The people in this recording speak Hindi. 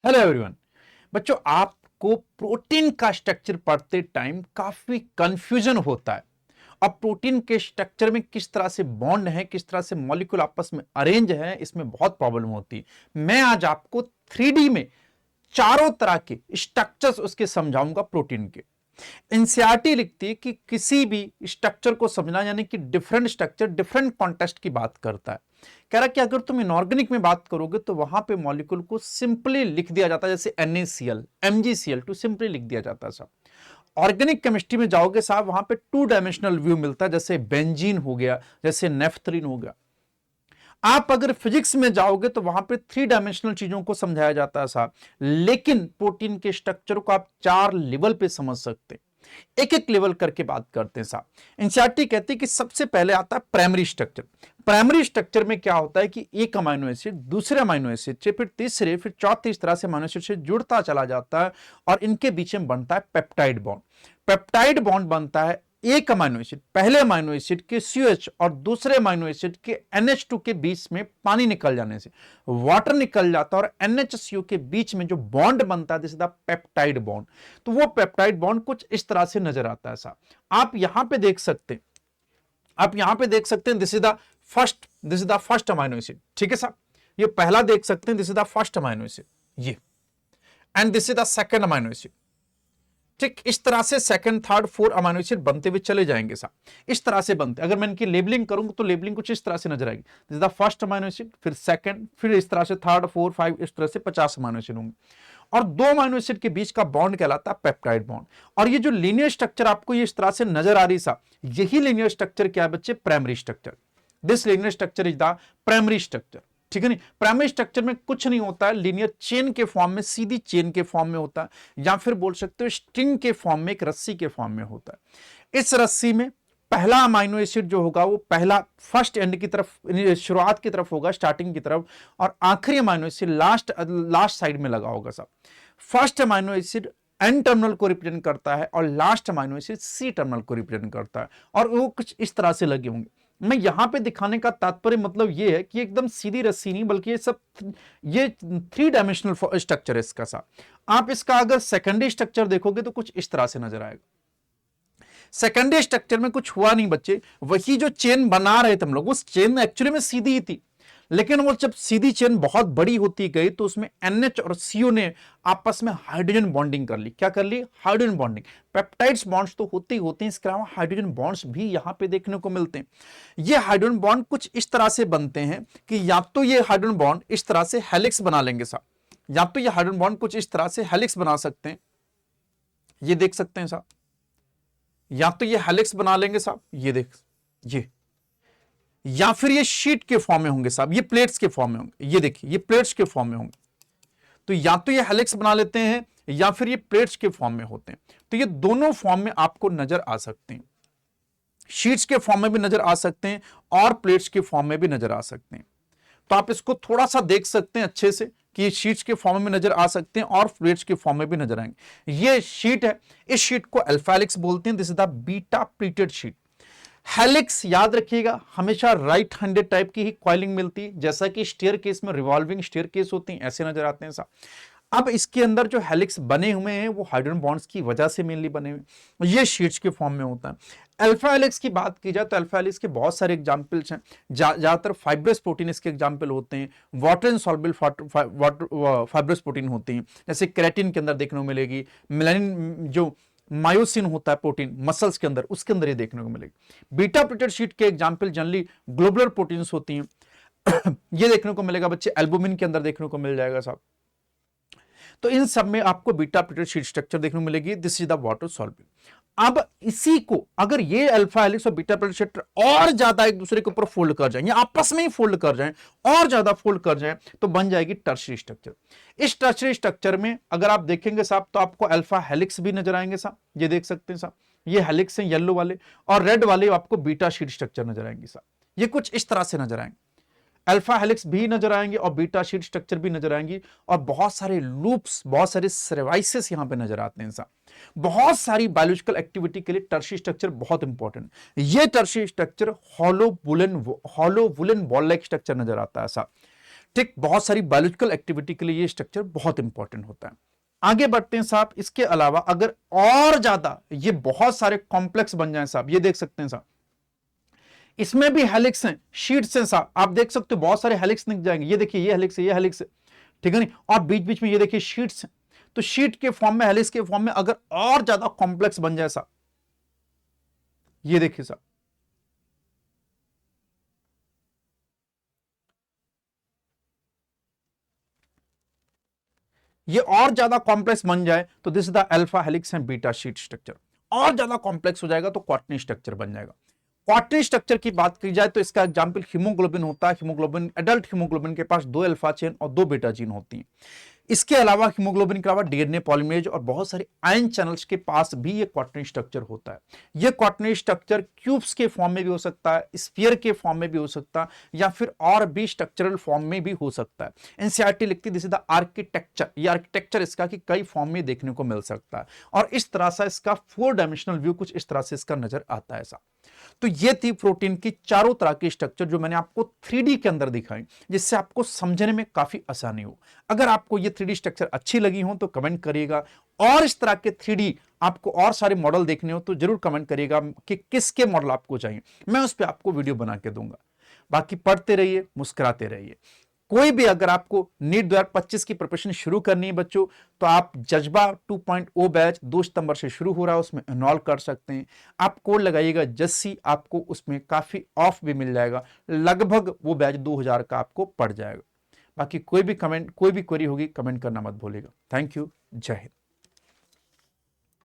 Hello everyone. बच्चों, आपको प्रोटीन का स्ट्रक्चर पढ़ते टाइम काफी कंफ्यूजन होता है। अब प्रोटीन के स्ट्रक्चर में किस तरह से बॉन्ड है, किस तरह से मॉलिक्यूल आपस में अरेंज है, इसमें बहुत प्रॉब्लम होती है। मैं आज आपको 3D में चारों तरह के स्ट्रक्चर्स उसके समझाऊंगा प्रोटीन के। एनसीईआरटी लिखती है कि किसी भी स्ट्रक्चर को समझना, यानी कि डिफरेंट स्ट्रक्चर डिफरेंट कॉन्टेक्स्ट की बात करता है। कह रहा कि अगर तुम इनऑर्गेनिक में बात करोगे तो वहां पे मॉलिक्यूल को सिंपली लिख दिया जाता है, जैसे NaCl MgCl2 सिंपली लिख दिया जाता है साहब। ऑर्गेनिक केमिस्ट्री में जाओगे साहब, वहां पे 2 डायमेंशनल व्यू मिलता है, जैसे बेंजीन हो गया, जैसे नेफ्थलीन हो गया। आप अगर फिजिक्स में जाओगे तो वहां पे 3 डायमेंशनल चीजों को समझाया जाता है साहब। लेकिन प्रोटीन के स्ट्रक्चर को आप 4 लेवल पे समझ सकते हैं। एक एक लेवल करके बात करते हैं साहब। एनसीईआरटी कहती है कि सबसे पहले आता है प्राइमरी स्ट्रक्चर। प्राइमरी स्ट्रक्चर में क्या होता है कि एक अमाइनो एसिड दूसरे अमाइनो एसिड से, फिर तीसरे, फिर चौथे, इस तरह से अमाइनो एसिड से जुड़ता चला जाता है और इनके बीच में बनता है पेप्टाइड बॉन्ड। पेप्टाइड बॉन्ड बनता है एक अमाइनो एसिड, पहले अमाइनो एसिड के COH और दूसरे अमाइनो एसिड के NH2 के बीच में पानी निकल जाने से वाटर निकल जाता है और NHCO के बीच में जो बॉन्ड बनता है, this is the peptide bond. तो वो पेप्टाइड बॉन्ड कुछ इस तरह से नजर आता है साहब। आप यहां पे देख सकते हैं, आप यहां पे देख सकते हैं, this is the first amino acid. ठीक है साहब, ये पहला देख सकते हैं, this is the first amino acid ये, and this is the second amino acid. ठीक इस तरह से second, third, fourth amino acid बनते हुए चले जाएंगे साहब। इस तरह से बनते, अगर मैं इनकी लेबलिंग करूंगा तो लेबलिंग कुछ इस तरह से नजर आएगी। This is the first amino acid, फिर सेकंड, फिर इस तरह से थर्ड, फोर, फाइव, इस तरह से 50 अमाइनो एसिड होंगे। और 2 अमाइनो एसिड के बीच का बॉन्ड कहलाता है पेप्टाइड बॉन्ड। और ये जो लीनियर स्ट्रक्चर आपको ये इस तरह से नजर आ रही साहब, यही लीनियर स्ट्रक्चर क्या है बच्चे? Primary structure. This linear structure is the primary structure. ठीक है नहीं, प्राइमरी स्ट्रक्चर में कुछ नहीं होता है, लीनियर चेन के फॉर्म में, सीधी चेन के फॉर्म में होता है, या फिर बोल सकते हो स्ट्रिंग के फॉर्म में, एक रस्सी के फॉर्म में होता है। इस रस्सी में पहला अमाइनो एसिड जो होगा वो पहला फर्स्ट एंड की तरफ, शुरुआत की तरफ होगा, स्टार्टिंग की तरफ, और आखिरी अमाइनो एसिड लास्ट साइड में लगा होगा साहब। First amino acid N terminal को रिप्रेजेंट करता है और last amino acid C terminal को रिप्रेजेंट करता है, और वो कुछ इस तरह से लगे होंगे। मैं यहां पे दिखाने का तात्पर्य मतलब ये है कि एकदम सीधी रस्सी नहीं, बल्कि ये 3 डायमेंशनल स्ट्रक्चर है इसका साथ। आप इसका अगर सेकेंडरी स्ट्रक्चर देखोगे तो कुछ इस तरह से नजर आएगा। सेकेंडरी स्ट्रक्चर में कुछ हुआ नहीं बच्चे, वही जो चेन बना रहे थे हम लोग, उस चेन एक्चुअली में सीधी ही थी, लेकिन वो जब सीधी चेन बहुत बड़ी होती गई तो उसमें NH और CO ने आपस में हाइड्रोजन बॉन्डिंग कर ली। क्या कर ली? Hydrogen bonding. पेप्टाइड्स बॉन्ड्स तो होते ही होते हैं, इसके अलावा हाइड्रोजन बॉन्ड्स भी यहां पे देखने को मिलते हैं। ये हाइड्रोजन बॉन्ड कुछ इस तरह से बनते हैं कि या तो ये हाइड्रोजन बॉन्ड इस तरह से हेलिक्स बना लेंगे साहब, या तो ये हाइड्रोजन बॉन्ड कुछ इस तरह से हेलिक्स बना सकते हैं, ये देख सकते हैं साहब, या तो ये हेलिक्स बना लेंगे साहब, ये देख, ये, या फिर ये शीट के फॉर्म में होंगे साहब, ये प्लेट्स के फॉर्म में होंगे, ये देखिए ये प्लेट्स के फॉर्म में होंगे। तो या तो ये हेलिक्स बना लेते हैं या फिर ये प्लेट्स के फॉर्म में होते हैं। तो ये दोनों फॉर्म में आपको नजर आ सकते हैं, शीट्स के फॉर्म में भी नजर आ सकते हैं और प्लेट्स के फॉर्म में भी नजर आ सकते हैं। तो आप इसको थोड़ा सा देख सकते हैं अच्छे से कि ये शीट्स के फॉर्म में नजर आ सकते हैं और प्लेट्स के फॉर्म में भी नजर आएंगे। ये शीट है, इस शीट को अल्फा हेलिक्स बोलते हैं, this is the beta pleated sheet. Helix याद रखिएगा, हमेशा राइट हैंडेड टाइप की ही कॉइलिंग मिलती है, जैसा कि स्टेयर केस में रिवॉल्विंग स्टेयर केस होती हैं, ऐसे नजर आते हैं साहब। अब इसके अंदर जो हेलिक्स बने हुए हैं वो हाइड्रोजन बॉन्ड्स की वजह से मेनली बने हुए, ये शीट्स के फॉर्म में होता है। अल्फा हेलिक्स की बात की जाए तो अल्फा हेलिक्स के बहुत सारे एग्जांपल्स हैं, ज्यादातर फाइब्रस प्रोटीन इसके एग्जांपल होते हैं, वाटर इनसॉल्युबल फाइब्रस प्रोटीन होते हैं, जैसे केराटिन के अंदर देखने को मिलेगी, मेलानिन जो मायोसिन होता है प्रोटीन मसल्स के अंदर, उसके अंदर ये देखने को मिलेगी। बीटा प्लीटेड शीट के एग्जांपल जनरली ग्लोबुलर प्रोटीन्स होती हैं ये देखने को मिलेगा बच्चे, एल्बुमिन के अंदर देखने को मिल जाएगा साहब। तो इन सब में आपको बीटा प्लीटेड शीट स्ट्रक्चर देखने को मिलेगी, this is the water soluble. अब इसी को अगर ये अल्फा हेलिक्स और बीटा प्लीटेड स्ट्रक्चर और ज्यादा एक दूसरे के ऊपर फोल्ड कर जाएं या आपस में ही फोल्ड कर जाएं, और ज्यादा फोल्ड कर जाएं, तो बन जाएगी टर्शियरी स्ट्रक्चर। इस टर्शियरी स्ट्रक्चर में अगर आप देखेंगे साहब तो आपको अल्फा हेलिक्स भी नजर आएंगे साहब, ये देख सकते हैं साहब, ये हेलिक्स हैं येलो वाले, और रेड वाले आपको बीटा शीट स्ट्रक्चर नजर आएंगे साहब, ये कुछ इस तरह से नजर आएंगे। अल्फा हेलिक्स भी नजर आएंगे और बीटा शीट स्ट्रक्चर भी नजर आएंगी, और बहुत सारे लूप्स, बहुत सारे सर्वाइसेस यहां पे नजर आते हैं साहब। बहुत सारी बायोलॉजिकल एक्टिविटी के लिए टर्शियरी स्ट्रक्चर बहुत इंपॉर्टेंट। ये tertiary structure hollow woollen ball like structure नजर आता है साहब। ठीक, बहुत सारी बायोलॉजिकल एक्टिविटी के लिए ये स्ट्रक्चर बहुत इंपॉर्टेंट होता है। आगे बढ़ते हैं साहब। इसके अलावा अगर और ज्यादा ये बहुत सारे कॉम्प्लेक्स बन जाए साहब, ये देख सकते हैं साहब, इसमें भी हेलिक्स हैं, शीट्स हैं साहब, आप देख सकते हो बहुत सारे हेलिक्स निकल जाएंगे। ये देखिए, ये हेलिक्स है, ये हेलिक्स है, ठीक है नहीं, और बीच बीच में ये देखिए शीट्स हैं। तो शीट के फॉर्म में, हेलिक्स के फॉर्म में अगर और ज्यादा कॉम्प्लेक्स बन जाए साहब, ये देखिए साहब, ये और ज्यादा कॉम्प्लेक्स बन जाए तो this is the alpha helix and beta sheet structure. और ज्यादा कॉम्प्लेक्स हो जाएगा तो क्वार्टरनी स्ट्रक्चर बन जाएगा। क्वार्टरनी स्ट्रक्चर की बात की जाए तो इसका एग्जांपल हीमोग्लोबिन होता है। हीमोग्लोबिन, एडल्ट हीमोग्लोबिन के पास 2 अल्फा चेन और 2 बीटा चेन होती हैं। इसके अलावा हीमोग्लोबिन के अलावा डीएनए पॉलीमरेज और बहुत सारे आयन चैनल्स के पास भी ये क्वार्टरनी स्ट्रक्चर होता है। ये क्वार्टरनी स्ट्रक्चर क्यूब्स के फॉर्म में भी हो सकता है, स्फीयर के फॉर्म में भी हो सकता है, या फिर और भी स्ट्रक्चरल फॉर्म में भी हो सकता है। एनसीईआरटी लिखती है दिस इज द आर्किटेक्चर, ये आर्किटेक्चर इसका कि कई फॉर्म में देखने को मिल सकता है। और इस तरह से इसका 4 डायमेंशनल व्यू कुछ इस तरह से इसका नजर आता है ऐसा। तो ये थी प्रोटीन की चारों तरह की स्ट्रक्चर जो मैंने आपको 3D के अंदर दिखाई, जिससे आपको समझने में काफी आसानी हो। अगर आपको ये 3D स्ट्रक्चर अच्छी लगी हो तो कमेंट करिएगा, और इस तरह के 3D आपको और सारे मॉडल देखने हो तो जरूर कमेंट करिएगा कि किसके मॉडल आपको चाहिए, मैं उस पर आपको वीडियो बना के दूंगा। बाकी पढ़ते रहिए, मुस्कुराते रहिए। कोई भी अगर आपको नीट 2025 की प्रिपरेशन शुरू करनी है बच्चों, तो आप जज्बा 2.0 बैच 2 सितंबर से शुरू हो रहा है, उसमें इनरोल कर सकते हैं। आप कोड लगाइएगा जस्सी, आपको उसमें काफी ऑफ भी मिल जाएगा, लगभग वो बैच 2000 का आपको पड़ जाएगा। बाकी कोई भी क्वेरी होगी कमेंट करना मत भूलिएगा। थैंक यू, जय हिंद।